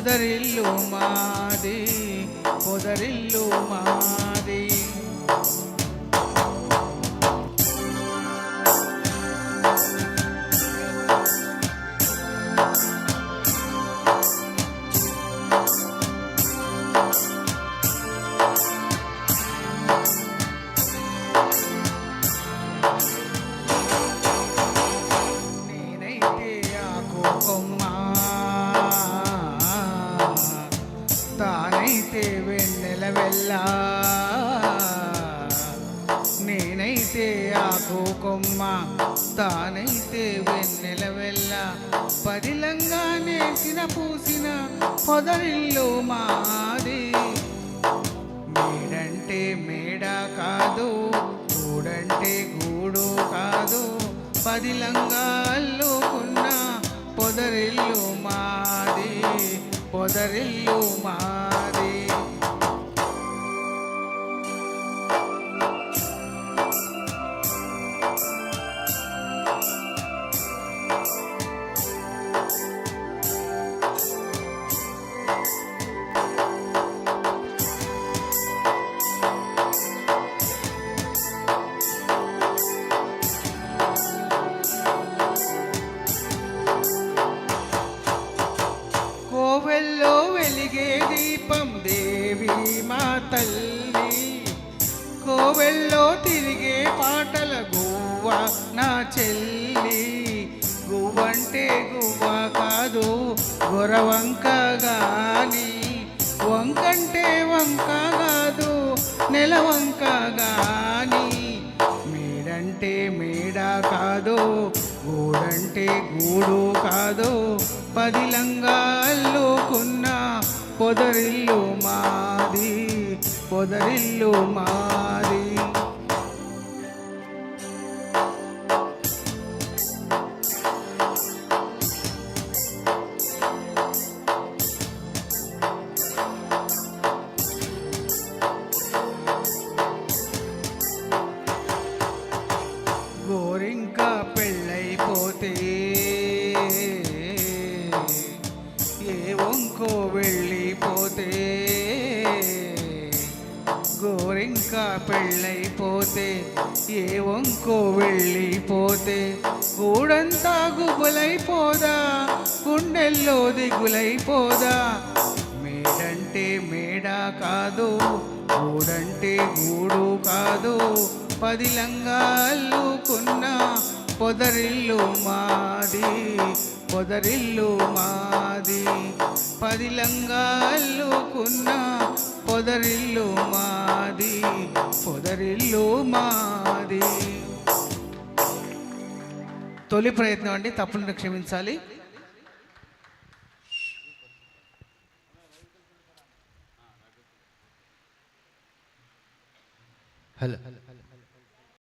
పొదరిల్లు మాది, పొదరిల్లు మాది. నేనైతే ఆకు కొమ్మ, తానైతే వెన్నెల వెళ్ళ. నేనైతే ఆకు కొమ్మ, తానైతే వెన్నెల వెళ్ళ. పదిలంగా నేసిన పూసిన పొదరిల్లు మాది. మేడంటే మేడ కాదు, గూడంటే గూడు కాదు, పదిలంగా అల్లుకున్న పొదరిల్లు మాది, పొదరిల్లు మాది. కోవెల్లో వెలిగే దీపం దేవి మా తల్లి, కోవెల్లో తిరిగే పాటల గువ్వ నా చెల్లి. గువ్వంటే గువ్వ కాదు గొరవంక గాని, వంకంటే వంక కాదు నెలవంక గాని. మేడంటే మేడ కాదు, గూడంటే గూడు కాదు, పదిలంగా అల్లుకున్న పొదరిల్లు మాది, పొదరిల్లు మాది. గోరింక పెళ్ళైపోతే ఏ వంకో వెళ్ళిపోతే, గోరింక పెళ్ళైపోతే ఏ వంకో వెళ్ళిపోతే, గూడంతా గుబులైపోదా, గుండెల్లో దిగులైపోదా. మేడంటే మేడ కాదు, గూడంటే గూడు కాదు, పదిలంగా అల్లుకున్న పొదరిల్లు మాది, పొదరిల్లు మాది. పదిలంగా అల్లుకున్న పొదరిల్లు మాది, పొదరిల్లు మాది. తొలి ప్రయత్నం అండి, తప్పులను క్షమించాలి. హలో.